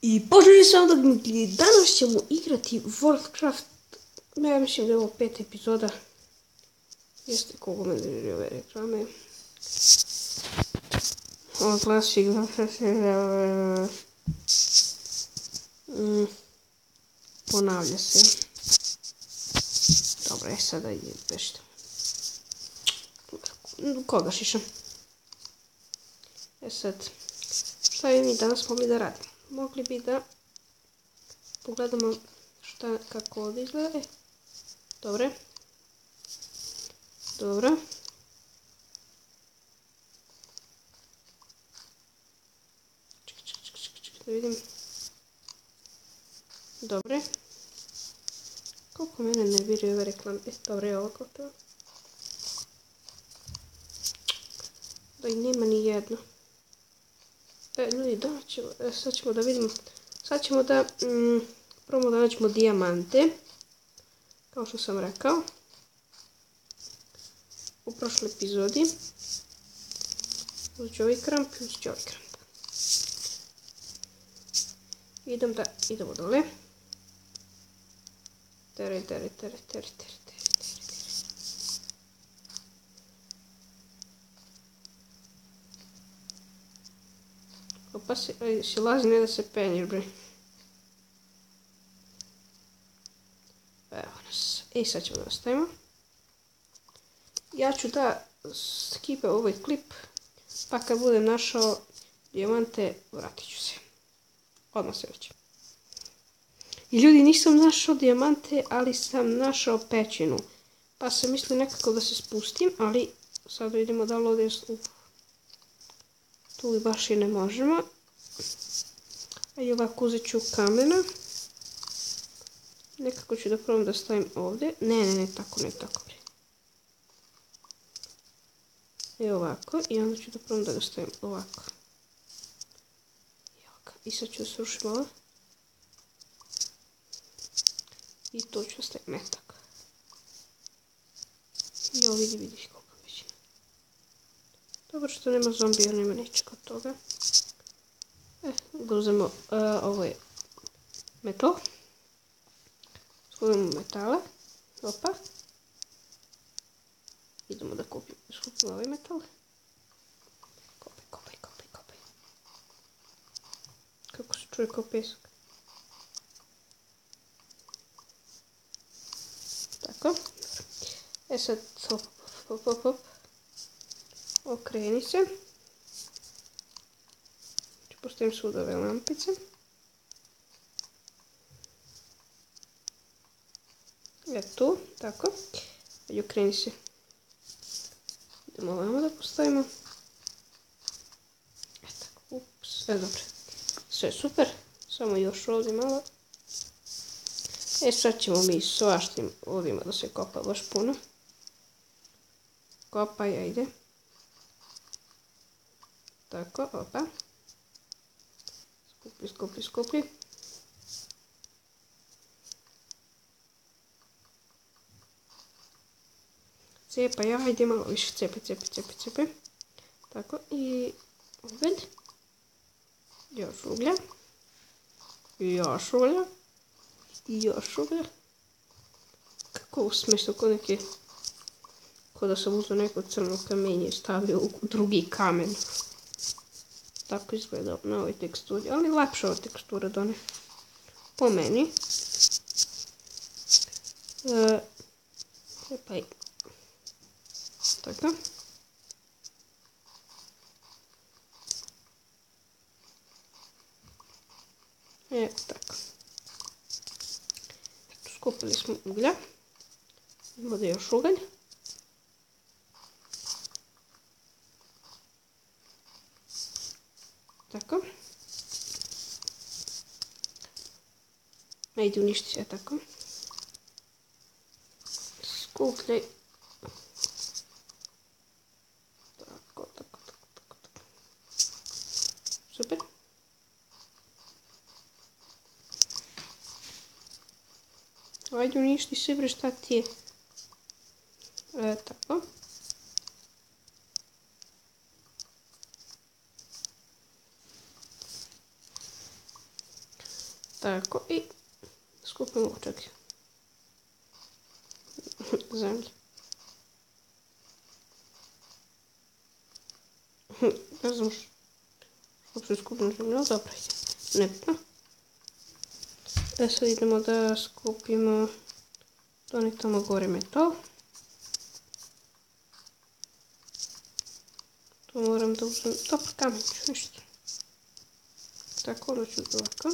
I poželjeli sam da danas ćemo igrati Worldcraft. Ja mislim da je ovo 5. epizoda. Jeste koliko me ne ove reklame. Ovo glasi ponavlja se. Dobro, sada ide nešto. Koga šišam? Sad, šta bi mi danas mogli da radimo? Mogli bi da pogledamo kako ovdje izgleda. Dobre. Dobro. Čekaj, da vidim. Dobre. Koliko mene nerviraju ove reklame. Dobre, je ovako to. Da i nema ni jedno. Ljudi, sad ćemo da vidimo. Sad ćemo da probamo da nađemo dijamante. Kao što sam rekao. U prošloj epizodi. Uzđe ovaj kramp i uzđe ovaj kramp. Idemo dole. Tere. Opa, si lazi, ne da se penješ, bre. Evo nas. Sad ćemo da nastavimo. Ja ću da skipam ovaj klip, pa kad budem našao dijamante, vratit ću se. Odmah se već. I ljudi, nisam našao dijamante, ali sam našao pećinu. Pa sam mislio nekako da se spustim, ali sad vidimo da li ovdje tu baš i ne možemo. A i ovako uzet ću kamena. Nekako ću da probam da stavim ovdje. Ne, tako. I ovako. I onda ću da probam da ga stavim ovako. I sad ću da srušim ovo. I to ću da stavim metak. I ovo vidi koliko već. Dobro što nema zombija, nema ničeg od toga. Da uzemo, ovo je metal. Skuvimo metale. Opa. Idemo da skupimo ovaj metal. Kopaj. Kako se čuje kao pesak. Tako. Sad, hop. Okreni se. Postavim svuda ove lampice. Tu, tako. I okreni se. Idemo ovamo da postavimo. Tako, ups. Dobro. Sve super. Samo još ovdje malo. Sad ćemo mi s ovaštim ovdjima da se kopa baš puno. Kopaj, ajde. Tako, opa. Skupi. Cepaj, ajde malo više, cepi. Tako, i ugalj. Još uglja. Kako ovo smiješno, ko da sam uzeo neko crno kamenje i stavio u drugi kamen. Tako izgleda na ovoj teksturi, ali lepša ova tekstura do ne. Po meni. Cepaj. Tako. Tako. Skupili smo uglja. Idemo da još ugalj. Tako. Ajde, uništi sve tako. Skupljaj. Tako. Super. Ajde, uništi sve, bre, šta ti je. Tako. Tako, i skupimo ovo, čekaj. Zemlje. Ne znam što se skupimo zemlje, ali dobro ide. Nebitno. Sad idemo da skupimo onih tamo gore metal. Tu moram da uzmem dobar kamen, ništa. Tako, onda ću ovako.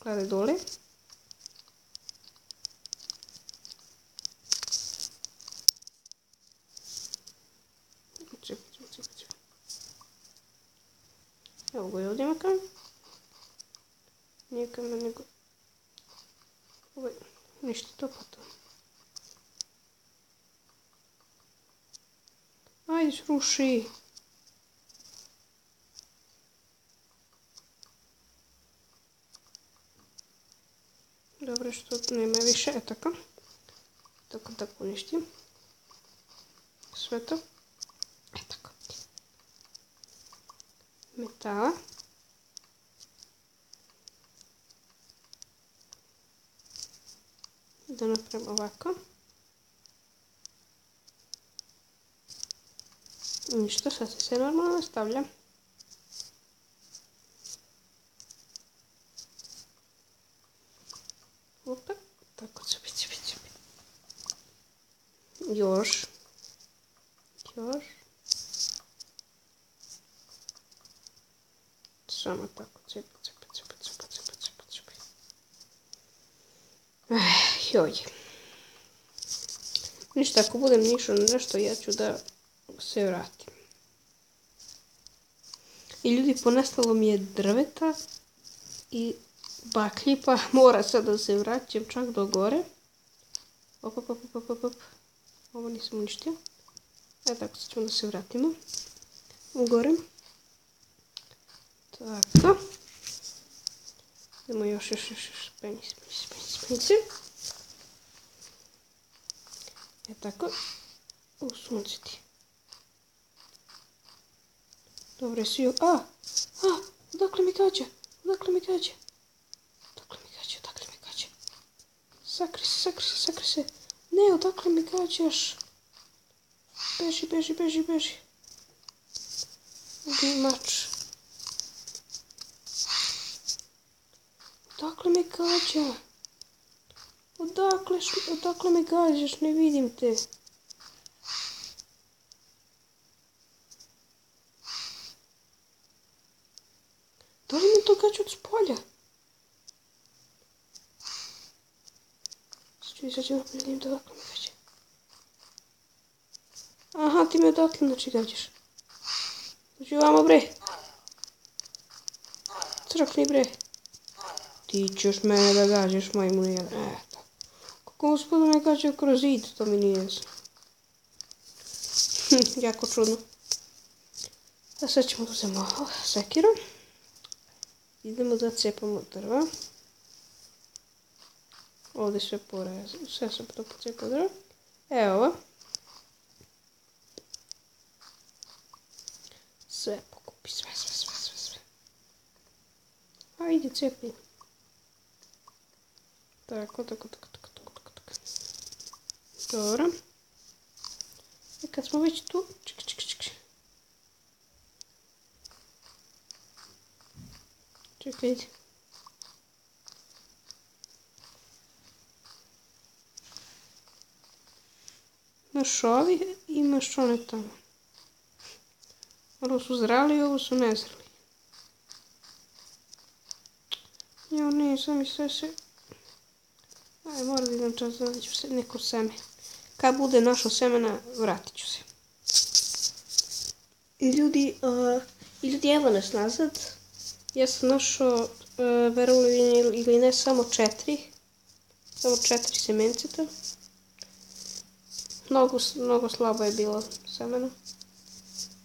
Gledaj dole. Evo ga ovdje ima kamen. Nije kamen nego... Ovaj, ništa to pa to. Ajde, sruši. Dobro što nema više, tako. Tako uništim. Sve to. Tako. Metala. Da napravim ovako. Ništa, sad se sve normalno nastavlja. Opa, tako cupi. Još. Samo tako cupi. Joj. Ništa, ako budem nišao nešto, ja ću da se vratim. I ljudi, ponestalo mi je drveta i baklji, pa mora sad da se vraćam čak do gore. Op. Ovo nisam uništio. Tako, sad ćemo da se vratimo u gore. Tako. Idemo još penisi. Tako. Usunciti. Dobro, svi... Odakle mi gađa? Sakri se. Ne, odakle mi gađaš? Beži. Ubij mač. Odakle me gađa? Odakle me gađaš? Ne vidim te. Da li me to gađa od spolja? Sad ću vidim da odakle me gađa. Aha, ti me odatle znači gađaš. Dođi ovamo bre. Crkni bre. Ti ćeš mene da gađaš, majmun jedan. Kako gospodu me gađa kroz zid, to mi nije jasno. Jako čudno. A sad ćemo da uzemo sekiru. Idemo da cepamo drva. Ovdje sve porezam, sve sam to pocepao drva. Evo ovo. Sve pokupi, sve. Ajde, cepi. Tako. Dobro. I kad smo već tu, čekaj. Imaš ovi i imaš one tamo. Ovo su zrali, ovo su nezrali. Jo, ne, sad mi sve se... Aj, moram da idem čas da nađu se neko seme. Kad bude našo semena, vratit ću se. I ljudi, evo nas nazad. Ja sam našao, verovali ili ne, samo 4. Samo 4 semenceta. Mnogo slabo je bilo semena.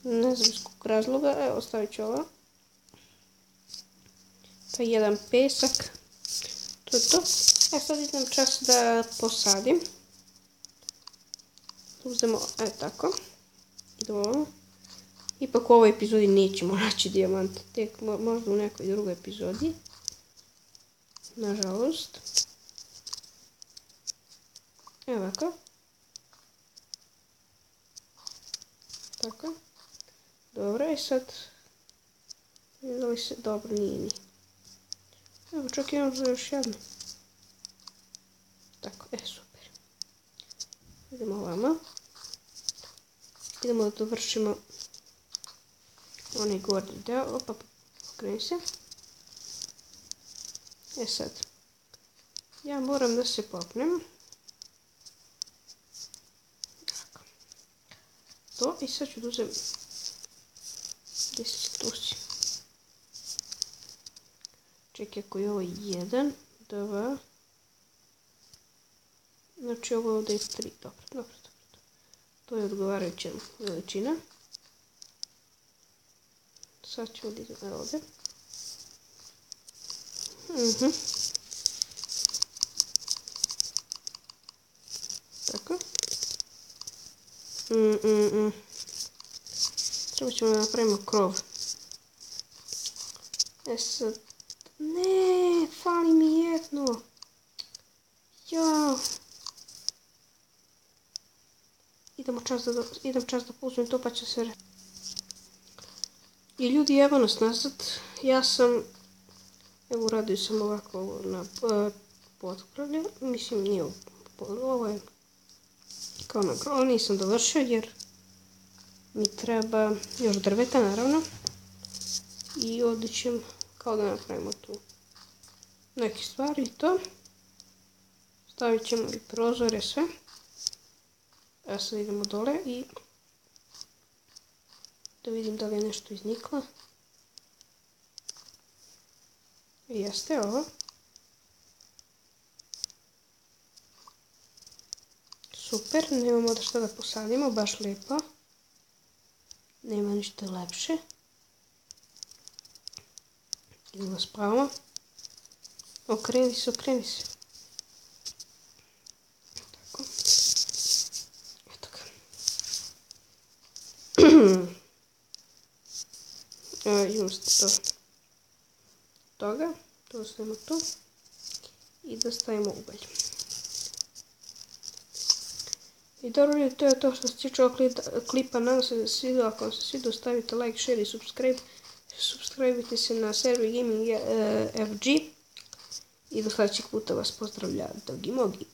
Ne znam iz kog razloga. Evo, stavit ću ovo. Pa jedan pesak. To je to. Sad idem čas da posadim. Uzmemo, tako. Idemo ovo. Ipak u ovoj epizodi nećemo naći dijamante. Tek možda u nekoj drugoj epizodi. nažalost. Evo ovako. Tako. Dobro, i sad... Vidjeli se, dobro, nije ni. Evo, čak imam za još jedno. Tako, super. Idemo ovamo. Idemo da dovršimo onaj gornji deo. Opa, pokreni se. Sad. Ja moram da se popnem. To, i sad ću da uzem 10 tusi. Čekaj, ako je ovo 1, 2, znači ovo ovdje je 3, dobro. To je odgovarajuća veličina. Sad ću odizati ovdje. Tako. Treba ćemo da napravimo krov. Sad... Ne, fali mi jedno. Jao. Idem čas da pustim to pa će se... I ljudi, evo nas nazad. Ja sam... Evo, uradio sam ovako ovo na potkrovlje. Mislim, nije ovo je kao na krov. Nisam dovršio jer mi treba još drveta, naravno. I ovdje ćemo kao da napravimo tu neke stvari i to. Stavit ćemo i prozore, sve. A sad idemo dole i da vidim da li je nešto izniklo. Jeste ovo. Super, nemamo da šta da posadimo, baš lijepo. Nema ništa lepše. Idemo spravo. Okreni se. Tako. Eto ga. Imamo to toga. To stavimo tu. I da stavimo ugalj. I dobro, to je to što se tiče ovog klipa. Nadam se da se svidio. Ako vam se svidio, stavite like, share i subscribe. Subscribe-ite se na server Gaming FG. I do sljedećeg puta vas pozdravlja Dogi Mogi.